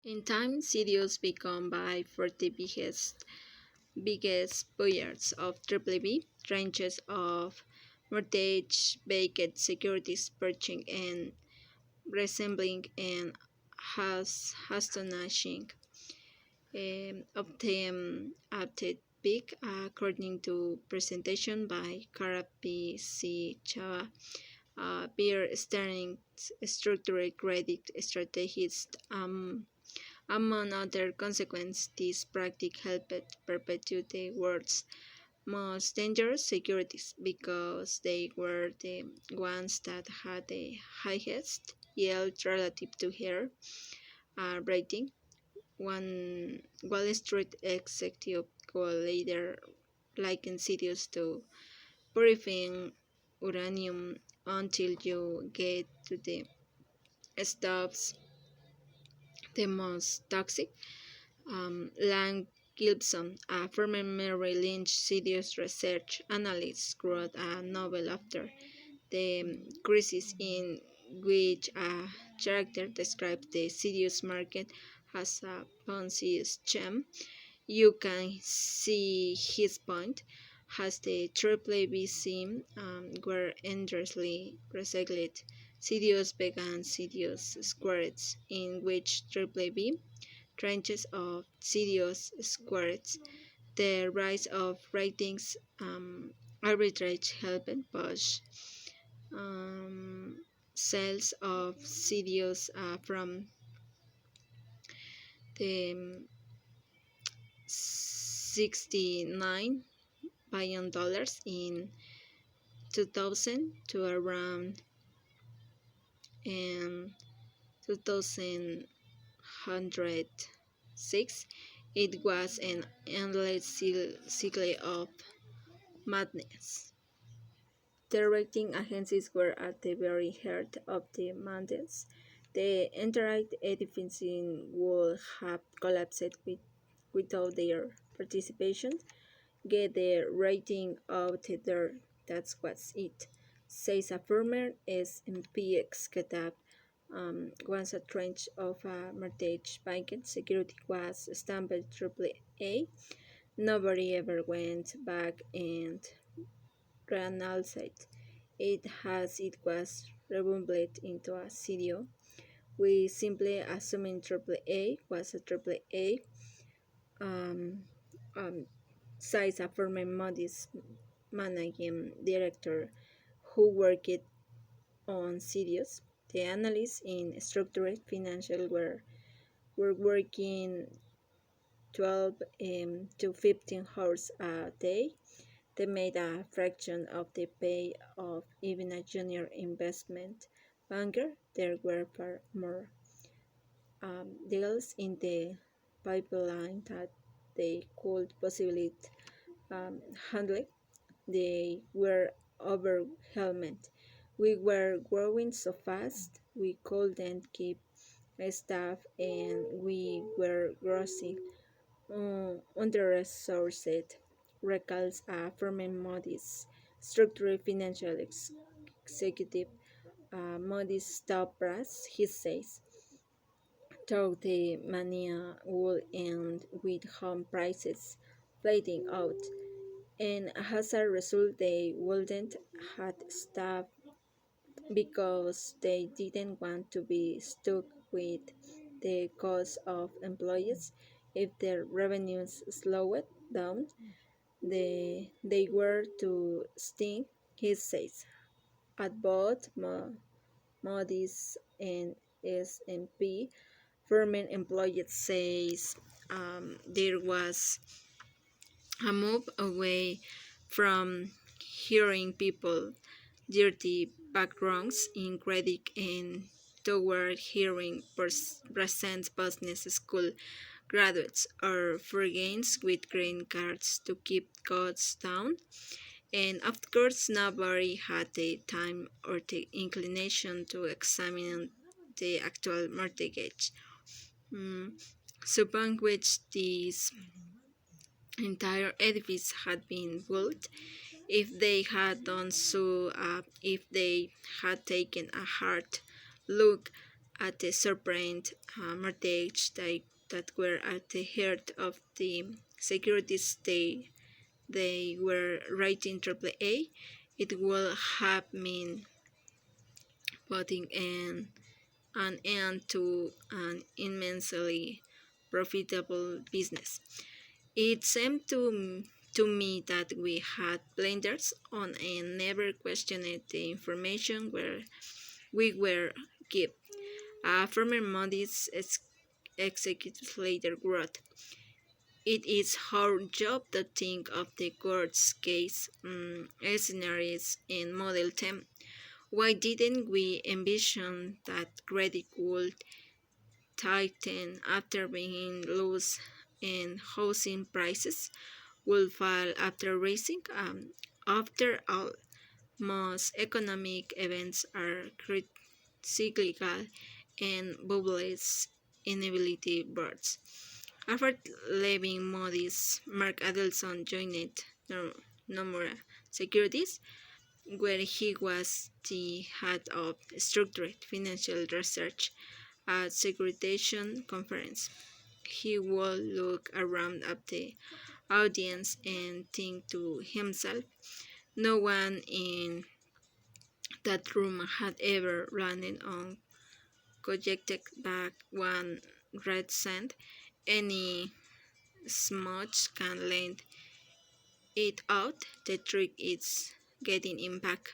In time, Sirius became by far the biggest buyers of Triple B, tranches of mortgage-backed securities purchasing and resembling and has astonishing of them at the peak, according to presentation by Karapi C. Chava, Beer Stearns structured credit strategist. Among other consequences, this practice helped perpetuate the world's most dangerous securities because they were the ones that had the highest yield relative to her rating. One Wall Street executive called later likened Sirius to purifying uranium until you get to the stuffs the most toxic. Lang Gibson, a former Merrill Lynch serious research analyst, wrote a novel after the crisis in which a character describes the serious market as a Ponzi scheme. You can see his point, as the triple B scene were endlessly recycled. Sirius began Sirius Squares, in which triple B tranches of Sirius Squares. The rise of ratings arbitrage helped push um, sales of Sirius from the $69 billion in 2000 to around 2106. It was an endless cycle of madness. The rating agencies were at the very heart of the madness. The entire edifice would have collapsed without their participation. Get the rating out there, that's what's it, says a former S&P executive. Once a tranche of a mortgage banking security was stamped AAA, nobody ever went back and reanalyzed it as it was rebuilt into a CDO. We simply assuming AAA was a AAA. Um, um, Says a former Moody's managing director who worked on Sirius. The analysts in structured financial were working 12 to 15 hours a day. They made a fraction of the pay of even a junior investment banker. There were far more deals in the pipeline that they could possibly handle. They were overwhelmed. We were growing so fast we couldn't keep staff, and we were grossing under-resourced, recalls a former Moody's structured financial executive. Moody's top brass, he says, thought the mania would end with home prices flattening out, and as a result they wouldn't have staff because they didn't want to be stuck with the cost of employees. If their revenues slowed down, they were to sting, he says. At both Moody's and S&P, former employees says there was a move away from hiring people dirty backgrounds in credit and toward hiring recent business school graduates or foreigners with green cards to keep costs down. And of course, nobody had the time or the inclination to examine the actual mortgage, upon which this entire edifice had been built. If they had done so, if they had taken a hard look at the serpent mortgage that were at the heart of the securities they were writing AAA, it would have meant putting an end to an immensely profitable business. It seemed to me that we had blinders on and never questioned the information we were given. A former Moody's executive later wrote, "It is our job to think of the worst case scenarios and model them. Why didn't we envision that credit would tighten after being loose and housing prices would fall after rising? After all, most economic events are cyclical and bubbles inevitability bursts." After leaving Moody's, Mark Adelson joined Nomura Securities, where he was the head of structured financial research at Securitization Conference. He would look around at the audience and think to himself, no one in that room had ever landed on projected back one red cent. Any smudge can lend it out. The trick is getting it back.